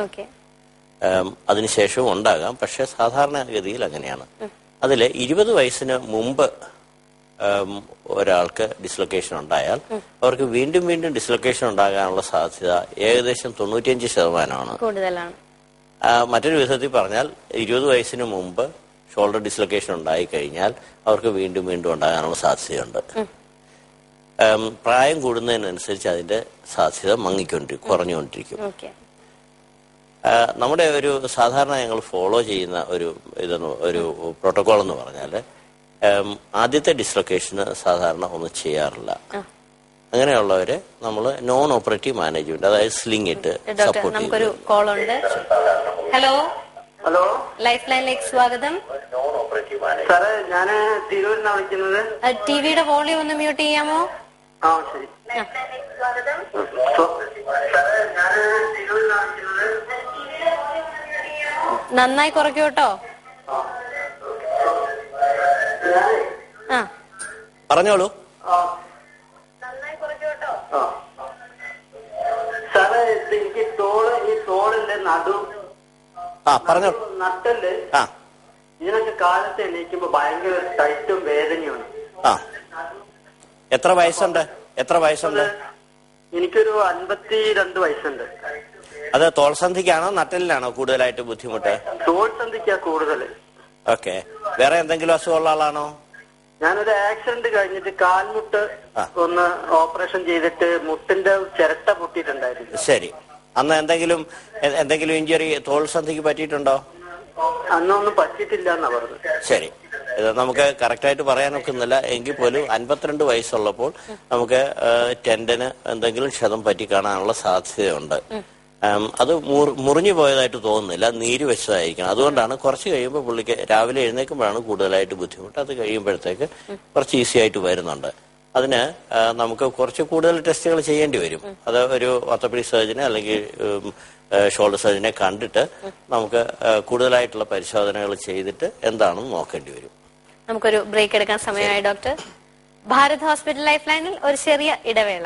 അതിനുശേഷവും ഉണ്ടാകാം, പക്ഷെ സാധാരണഗതിയിൽ അങ്ങനെയാണ്. അതില് 20 വയസ്സിന് മുമ്പ് ഒരാൾക്ക് ഡിസ്ലൊക്കേഷൻ ഉണ്ടായാൽ അവർക്ക് വീണ്ടും ഡിസ്ലൊക്കേഷൻ ഉണ്ടാകാനുള്ള സാധ്യത ഏകദേശം 95% കൂടുതലാണ്. മറ്റൊരു വിധത്തിൽ പറഞ്ഞാൽ 20 വയസ്സിന് മുമ്പ് ഷോൾഡർ ഡിസ്ലൊക്കേഷൻ ഉണ്ടായി കഴിഞ്ഞാൽ അവർക്ക് വീണ്ടും ഉണ്ടാകാനുള്ള സാധ്യതയുണ്ട്. പ്രായം കൂടുന്നതിനനുസരിച്ച് അതിന്റെ സാധ്യത കുറഞ്ഞുകൊണ്ടിരിക്കും. നമ്മുടെ ഒരു സാധാരണ ഞങ്ങൾ ഫോളോ ചെയ്യുന്ന ഒരു പ്രോട്ടോകോൾ എന്ന് പറഞ്ഞാൽ, ആദ്യത്തെ ഡിസ്ലൊക്കേഷന് സാധാരണ ഒന്നും ചെയ്യാറില്ല. അങ്ങനെയുള്ളവരെ നമ്മൾ നോൺ ഓപ്പറേറ്റീവ് മാനേജ്മെന്റ്, അതായത് സ്ലിംഗ് ഇട്ട് സപ്പോർട്ട് ചെയ്യും. ഹലോ, ലൈഫ് ലൈനിലേക്ക് സ്വാഗതം. സാറേ, ഞാന് തിരൂരിനാണ് വിളിക്കുന്നത്. ടിവിയുടെ വോളിയം ഒന്ന് മ്യൂട്ട് ചെയ്യാമോ? ശരി. നന്നായി കുറയ്ക്കൂട്ടോ. പറഞ്ഞോളൂ. സാറേ, എനിക്ക് തോളിന്റെ നടു നട്ടല് ഇതിനൊക്കെ കാലത്ത് എണീക്കുമ്പോ ഭയങ്കര ടൈറ്റും വേദനയാണ്. എത്ര വയസ്സുണ്ട്? എനിക്കൊരു 52 വയസ്സുണ്ട്. അത് തോൾസന്ധിക്കാണോ നട്ടലിനാണോ കൂടുതലായിട്ട് ബുദ്ധിമുട്ട്? തോൾസന്ധിക്കാ കൂടുതൽ. ഓക്കെ. വേറെ എന്തെങ്കിലും അസുഖമുള്ള ആളാണോ? ഞാനൊരു ആക്സിഡന്റ് കഴിഞ്ഞിട്ട് കാൽമുട്ട് ഒന്ന് ഓപ്പറേഷൻ ചെയ്തിട്ട് മുട്ടിന്റെ ചിരട്ട പൊട്ടിയിട്ടുണ്ടായിരുന്നു. ശരി. അന്ന് എന്തെങ്കിലും ഇഞ്ചുറി തോൾ സന്ധിക്ക് പറ്റിയിട്ടുണ്ടോ? അന്നൊന്നും പറ്റിയിട്ടില്ല എന്നാ പറഞ്ഞത്. ശരി. ഇത് നമുക്ക് കറക്റ്റായിട്ട് പറയാനൊക്കുന്നില്ല. എങ്കിൽ പോലും 52 വയസ്സുള്ളപ്പോൾ നമുക്ക് ടെൻഡന് എന്തെങ്കിലും ക്ഷതം പറ്റി കാണാനുള്ള സാധ്യതയുണ്ട്. അത് മുറിഞ്ഞു പോയതായിട്ട് തോന്നുന്നില്ല, നീര് വെച്ചതായിരിക്കണം. അതുകൊണ്ടാണ് കുറച്ച് കഴിയുമ്പോൾ പുള്ളിക്ക് രാവിലെ എഴുന്നേൽക്കുമ്പോഴാണ് കൂടുതലായിട്ട് ബുദ്ധിമുട്ട്. അത് കഴിയുമ്പോഴത്തേക്ക് കുറച്ച് ഈസി ആയിട്ട് വരുന്നുണ്ട്. അതിന് നമുക്ക് കുറച്ച് കൂടുതൽ ടെസ്റ്റുകൾ ചെയ്യേണ്ടി വരും. അത് ഒരു ഓർത്തോപെഡിക് സർജനെ അല്ലെങ്കിൽ ഷോൾഡർ സർജനെ കണ്ടിട്ട് നമുക്ക് കൂടുതലായിട്ടുള്ള പരിശോധനകൾ ചെയ്തിട്ട് എന്താണെന്ന് നോക്കേണ്ടി വരും. നമുക്കൊരു ബ്രേക്ക് എടുക്കാൻ സമയമായി ഡോക്ടർ. ഭാരത് ഹോസ്പിറ്റൽ ലൈഫ് ലൈനിൽ ഒരു ചെറിയ ഇടവേള.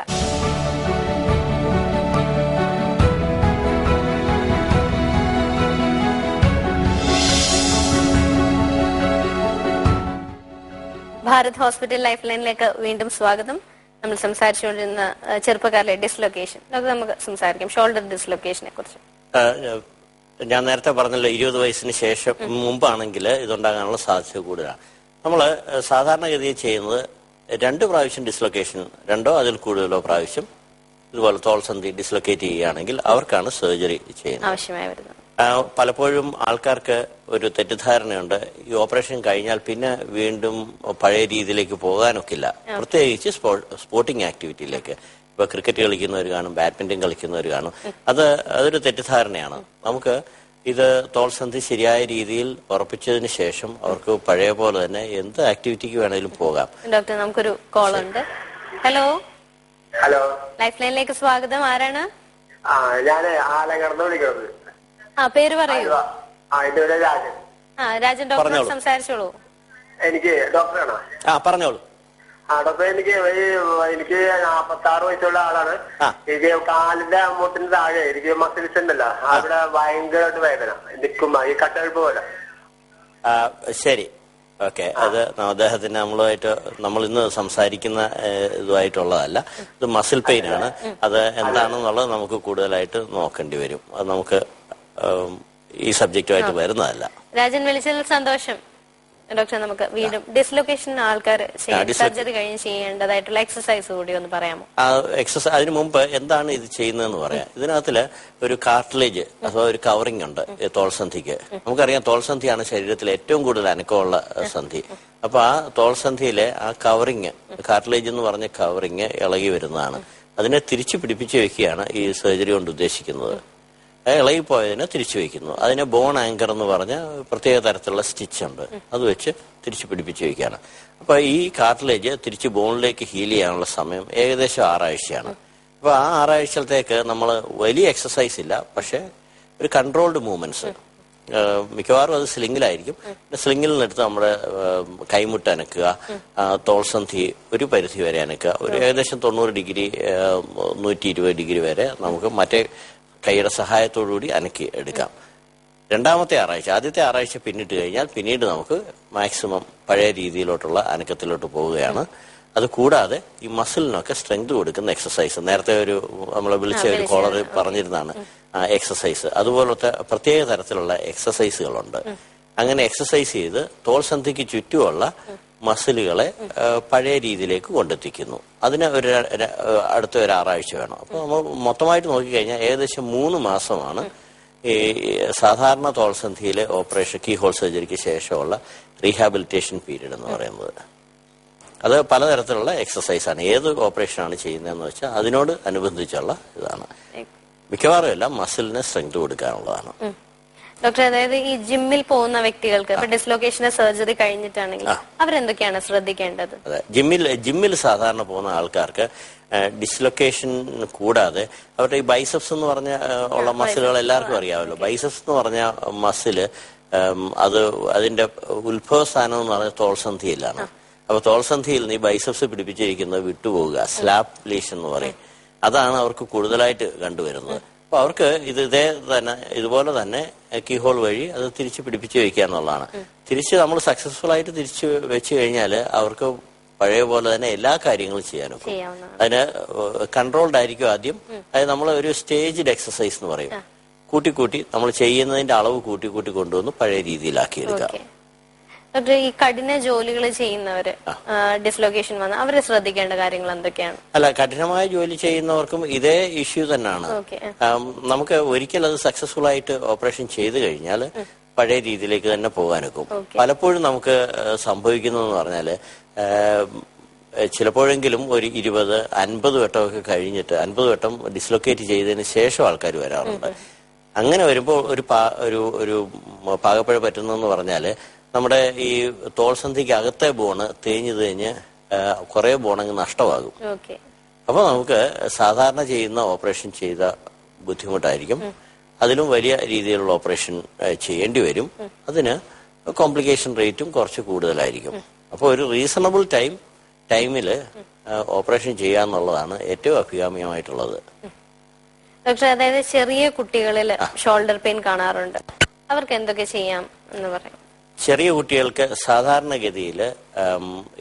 ഭാരത് ഹോസ്പിറ്റൽ ലൈഫ് ലൈനിലേക്ക് വീണ്ടും സ്വാഗതം. നമ്മൾ സംസാരിച്ചുകൊണ്ടിരുന്ന ചെറുപ്പക്കാരിലെ ഡിസ്ലൊക്കേഷൻ, നമുക്ക് സംസാരിക്കാം ഷോൾഡർ ഡിസ്ലൊക്കേഷനെ കുറിച്ച്. ഞാൻ നേരത്തെ പറഞ്ഞല്ലോ 20 വയസ്സിന് ശേഷം മുമ്പാണെങ്കിൽ ഇതുണ്ടാകാനുള്ള സാധ്യത കൂടുതലാണ്. നമ്മൾ സാധാരണഗതിയിൽ ചെയ്യുന്നത് 2 പ്രാവശ്യം ഡിസ്ലൊക്കേഷൻ, 2 അതിൽ കൂടുതലോ പ്രാവശ്യം ഇതുപോലെ തോൾസന്ധി ഡിസ്ലൊക്കേറ്റ് ചെയ്യുകയാണെങ്കിൽ അവർക്കാണ് സർജറി ചെയ്യുന്നത്. ആവശ്യമായി വരുന്നത്. പലപ്പോഴും ആൾക്കാർക്ക് ഒരു തെറ്റിദ്ധാരണയുണ്ട്, ഈ ഓപ്പറേഷൻ കഴിഞ്ഞാൽ പിന്നെ വീണ്ടും പഴയ രീതിയിലേക്ക് പോകാനൊക്കില്ല, പ്രത്യേകിച്ച് സ്പോർട്ടിംഗ് ആക്ടിവിറ്റിയിലേക്ക്. ഇപ്പൊ ക്രിക്കറ്റ് കളിക്കുന്നവർ കാണും, ബാഡ്മിന്റൺ കളിക്കുന്നവർ കാണും. അതൊരു തെറ്റിദ്ധാരണയാണ്. നമുക്ക് ഇത് തോൾസന്ധി ശരിയായ രീതിയിൽ ഉറപ്പിച്ചതിന് ശേഷം അവർക്ക് പഴയ പോലെ തന്നെ എന്ത് ആക്ടിവിറ്റിക്ക് വേണമെങ്കിലും പോകാം. ഡോക്ടർ, നമുക്കൊരു കോൾ ഉണ്ട്. ഹലോ ഹലോ, ലൈഫ് ലൈനിലേക്ക് സ്വാഗതം. ആരാണ്? ഞാന് ആലങ്കടന്ന് വിളിക്കുന്നത്. പേര് പറയൂ. എന്റെ പേര് രാജൻ. രാജൻ, ഡോക്ടർ സംസാരിച്ചോളൂ. എനിക്ക് ഡോക്ടറാണോ? പറഞ്ഞോളൂ. ഡോക്ടർ, എനിക്ക് 46 വയസ്സുള്ള ആളാണ്. എനിക്ക് കാലിന്റെ മുട്ടിന് താഴെ എനിക്ക് മസിൽസ് ഉണ്ടല്ലോ, അവിടെ ഭയങ്കരമായിട്ട് വേദന നിൽക്കുമ്പോ ഈ കട്ടഴിപ്പ് പോലെ. ശരി, ഓക്കെ. അത് അദ്ദേഹത്തിന് നമ്മൾ ഇന്ന് സംസാരിക്കുന്ന ഇതുമായിട്ടുള്ളതല്ല, ഇത് മസിൽ പെയിൻ ആണ്. അത് എന്താണെന്നുള്ളത് നമുക്ക് കൂടുതലായിട്ട് നോക്കേണ്ടി വരും. അത് നമുക്ക് ഈ സബ്ജക്റ്റുമായിട്ട് വരുന്നതല്ല. രാജൻ വിളിച്ചതിൽ സന്തോഷം. ഡോക്ടർ, നമുക്ക് വീണ്ടും ഡിസ്ലൊക്കേഷൻ ആൾക്കാർ സർജറി കഴിഞ്ഞ് ചെയ്യേണ്ടതായിട്ടുള്ള എക്സസൈസ് കൂടി ഒന്ന് പറയാമോ? എക്സസൈസ് അതിനു മുമ്പ് എന്താണ് ഇത് ചെയ്യുന്നതെന്ന് പറയാം. ഇതിനകത്തില് ഒരു കാർട്ടിലേജ് അഥവാ ഒരു കവറിംഗ് ഉണ്ട് തോൾസന്ധിക്ക്. നമുക്കറിയാം തോൾസന്ധിയാണ് ശരീരത്തിലെ ഏറ്റവും കൂടുതൽ അനക്കമുള്ള സന്ധി. അപ്പൊ ആ തോൾസന്ധിയിലെ ആ കവറിങ്, കാർട്ടിലേജ് എന്ന് പറഞ്ഞ കവറിങ് ഇളകി വരുന്നതാണ്. അതിനെ തിരിച്ചു പിടിപ്പിച്ച് വെക്കുകയാണ് ഈ സർജറി കൊണ്ട് ഉദ്ദേശിക്കുന്നത്. ഇളകിപ്പോയതിനെ തിരിച്ചു വയ്ക്കുന്നു. അതിനെ ബോൺ ആങ്കർ എന്ന് പറഞ്ഞ പ്രത്യേക തരത്തിലുള്ള സ്റ്റിച്ച് ഉണ്ട്, അത് വെച്ച് തിരിച്ചു പിടിപ്പിച്ച് വയ്ക്കുകയാണ്. അപ്പൊ ഈ കാർട്ടിലേജ് തിരിച്ച് ബോണിലേക്ക് ഹീൽ ചെയ്യാനുള്ള സമയം ഏകദേശം 6 ആഴ്ചയാണ്. അപ്പൊ ആ 6 ആഴ്ചത്തേക്ക് നമ്മൾ വലിയ എക്സസൈസ് ഇല്ല, പക്ഷെ ഒരു കൺട്രോൾഡ് മൂവ്മെന്റ്സ്. മിക്കവാറും അത് സ്ലിങ്ങിലായിരിക്കും. സ്ലിങ്ങിൽ നിന്നെടുത്ത് നമ്മുടെ കൈമുട്ട് അനക്കുക, തോൾസന്ധി ഒരു പരിധി വരെ അനക്കുക. ഒരു ഏകദേശം 90 ഡിഗ്രി 120 ഡിഗ്രി വരെ നമുക്ക് മറ്റേ കൈയുടെ സഹായത്തോടുകൂടി അനക്കി എടുക്കാം. രണ്ടാമത്തെ ആറാഴ്ച, ആദ്യത്തെ ആറാഴ്ച പിന്നിട്ട് കഴിഞ്ഞാൽ പിന്നീട് നമുക്ക് മാക്സിമം പഴയ രീതിയിലോട്ടുള്ള അനക്കത്തിലോട്ട് പോവുകയാണ്. അത് കൂടാതെ ഈ മസിലിനൊക്കെ സ്ട്രെങ്ത് കൊടുക്കുന്ന എക്സസൈസ്, നേരത്തെ നമ്മളെ വിളിച്ച ഒരു കോളർ പറഞ്ഞിരുന്നാണ് എക്സസൈസ്, അതുപോലത്തെ പ്രത്യേക തരത്തിലുള്ള എക്സസൈസുകളുണ്ട്. അങ്ങനെ എക്സസൈസ് ചെയ്ത് തോൾസന്ധിക്ക് ചുറ്റുമുള്ള മസിലുകളെ പഴയ രീതിയിലേക്ക് കൊണ്ടെത്തിക്കുന്നു. അതിന് അടുത്ത ഒരു 6 ആഴ്ച വേണം. അപ്പോൾ നമ്മൾ മൊത്തമായിട്ട് നോക്കിക്കഴിഞ്ഞാൽ ഏകദേശം 3 മാസമാണ് ഈ സാധാരണ തോൾസന്ധിയിലെ ഓപ്പറേഷൻ കീഹോൾ സർജറിക്ക് ശേഷമുള്ള റീഹാബിലിറ്റേഷൻ പീരീഡ് എന്ന് പറയുന്നത്. അത് പലതരത്തിലുള്ള എക്സസൈസാണ്. ഏത് ഓപ്പറേഷനാണ് ചെയ്യുന്നതെന്ന് വെച്ചാൽ അതിനോട് അനുബന്ധിച്ചുള്ള ഇതാണ്. മിക്കവാറും എല്ലാം മസിലിന് സ്ട്രെങ്ത് കൊടുക്കാനുള്ളതാണ്. ഡോക്ടർ, അതായത് ഈ ജിമ്മിൽ പോകുന്ന വ്യക്തികൾക്ക് ഇപ്പൊ ഡിസ്ലൊക്കേഷന്റെ സർജറി കഴിഞ്ഞിട്ടാണെങ്കിൽ അവരെന്തൊക്കെയാണ് ശ്രദ്ധിക്കേണ്ടത്? അതെ, ജിമ്മിൽ സാധാരണ പോകുന്ന ആൾക്കാർക്ക് ഡിസ്ലൊക്കേഷൻ കൂടാതെ അവരുടെ ഈ ബൈസെപ്സ് എന്ന് പറഞ്ഞ ഉള്ള മസിലുകൾ എല്ലാവർക്കും അറിയാമല്ലോ. ബൈസെപ്സ് എന്ന് പറഞ്ഞ മസില് അതിന്റെ ഉത്ഭവ സ്ഥാനം എന്ന് പറഞ്ഞാൽ തോൾസന്ധിയിലാണ്. അപ്പൊ തോൾസന്ധിയിൽ നിന്ന് ഈ ബൈസെപ്സ് പിടിപ്പിച്ചിരിക്കുന്നത് വിട്ടുപോവുക, സ്ലാപ്പ് ലീഷൻ എന്ന് പറയും. അതാണ് അവർക്ക് കൂടുതലായിട്ട് കണ്ടുവരുന്നത്. അപ്പൊ അവർക്ക് ഇതുപോലെ തന്നെ കീഹോൾ വഴി അത് തിരിച്ച് പിടിപ്പിച്ച് വെക്കുക എന്നുള്ളതാണ്. തിരിച്ച് നമ്മൾ സക്സസ്ഫുൾ ആയിട്ട് തിരിച്ച് വെച്ച് കഴിഞ്ഞാൽ അവർക്ക് പഴയ പോലെ തന്നെ എല്ലാ കാര്യങ്ങളും ചെയ്യാനൊക്കെ. അതിന് കൺട്രോൾഡ് ആയിരിക്കും ആദ്യം. അതായത് നമ്മൾ ഒരു സ്റ്റേജ്ഡ് എക്സസൈസ് എന്ന് പറയും. കൂട്ടി നമ്മൾ ചെയ്യുന്നതിന്റെ അളവ് കൂട്ടി കൊണ്ടുവന്ന് പഴയ രീതിയിലാക്കി എടുക്കാം. ഡോക്ടർ, ഈ കഠിന ജോലികൾ ചെയ്യുന്നവര് ഡിസ്ലൊക്കേഷൻ വന്ന അവരെ ശ്രദ്ധിക്കേണ്ട കാര്യങ്ങൾ എന്തൊക്കെയാണ്? അല്ല, കഠിനമായ ജോലി ചെയ്യുന്നവർക്കും ഇതേ ഇഷ്യൂ തന്നെയാണ്. നമുക്ക് ഒരിക്കൽ അത് സക്സസ്ഫുൾ ആയിട്ട് ഓപ്പറേഷൻ ചെയ്തു കഴിഞ്ഞാൽ പഴയ രീതിയിലേക്ക് തന്നെ പോകാനൊക്കും. പലപ്പോഴും നമുക്ക് സംഭവിക്കുന്നതെന്ന് പറഞ്ഞാല് ചിലപ്പോഴെങ്കിലും ഒരു 20-50 വട്ടമൊക്കെ കഴിഞ്ഞിട്ട് 50 വട്ടം ഡിസ്ലൊക്കേറ്റ് ചെയ്തതിന് ശേഷം ആൾക്കാർ വരാറുണ്ട്. അങ്ങനെ വരുമ്പോൾ ഒരു പാകപ്പഴ പറ്റുന്നെന്ന് പറഞ്ഞാല് നമ്മുടെ ഈ തോൾസന്ധിക്ക് അകത്തെ ബോണ് തേഞ്ഞ് കുറെ ബോണങ്ങ് നഷ്ടമാകും. അപ്പൊ നമുക്ക് സാധാരണ ചെയ്യുന്ന ഓപ്പറേഷൻ ചെയ്ത ബുദ്ധിമുട്ടായിരിക്കും. അതിലും വലിയ രീതിയിലുള്ള ഓപ്പറേഷൻ ചെയ്യേണ്ടി വരും. അതിന് കോംപ്ലിക്കേഷൻ റേറ്റും കുറച്ച് കൂടുതലായിരിക്കും. അപ്പോൾ ഒരു റീസണബിൾ ടൈമില് ഓപ്പറേഷൻ ചെയ്യാന്നുള്ളതാണ് ഏറ്റവും അഭികാമ്യമായിട്ടുള്ളത്. ഡോക്ടർ, അതായത് ചെറിയ കുട്ടികളിൽ ഷോൾഡർ പെയിൻ കാണാറുണ്ട്, അവർക്ക് എന്തൊക്കെ ചെയ്യാം എന്ന് പറയും? ചെറിയ കുട്ടികൾക്ക് സാധാരണഗതിയിൽ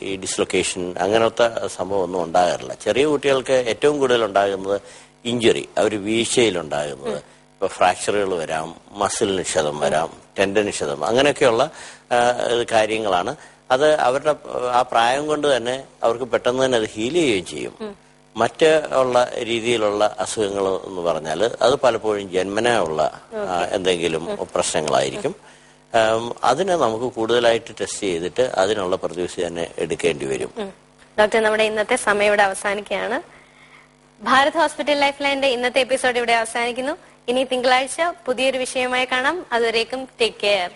ഈ ഡിസ്ലൊക്കേഷൻ അങ്ങനത്തെ സംഭവം ഒന്നും ഉണ്ടാകാറില്ല. ചെറിയ കുട്ടികൾക്ക് ഏറ്റവും കൂടുതൽ ഉണ്ടാകുന്നത് ഇഞ്ചുറി, അവർ വീഴ്ചയിലുണ്ടാകുന്നത്. ഇപ്പൊ ഫ്രാക്ചറുകൾ വരാം, മസിൽ നിഷേധം വരാം, ടെൻഡൻ നിഷേധം, അങ്ങനെയൊക്കെയുള്ള കാര്യങ്ങളാണ്. അത് അവരുടെ ആ പ്രായം കൊണ്ട് തന്നെ അവർക്ക് പെട്ടെന്ന് തന്നെ അത് ഹീൽ ചെയ്യുകയും ചെയ്യും. മറ്റ് ഉള്ള രീതിയിലുള്ള അസുഖങ്ങൾ എന്ന് പറഞ്ഞാൽ അത് പലപ്പോഴും ജന്മനാ ഉള്ള എന്തെങ്കിലും പ്രശ്നങ്ങളായിരിക്കും. അതിനെ നമുക്ക് കൂടുതലായിട്ട് ടെസ്റ്റ് ചെയ്തിട്ട് അതിനുള്ള പ്രതിവിധി തന്നെ എടുക്കേണ്ടി വരും. ഡോക്ടർ, നമ്മുടെ ഇന്നത്തെ സമയം ഇവിടെ അവസാനിക്കുകയാണ്. ഭാരത് ഹോസ്പിറ്റൽ ലൈഫ് ലൈനിന്റെ ഇന്നത്തെ എപ്പിസോഡ് ഇവിടെ അവസാനിക്കുന്നു. ഇനി തിങ്കളാഴ്ച പുതിയൊരു വിഷയമായി കാണാം. അതുവരേക്കും ടേക്ക് കെയർ.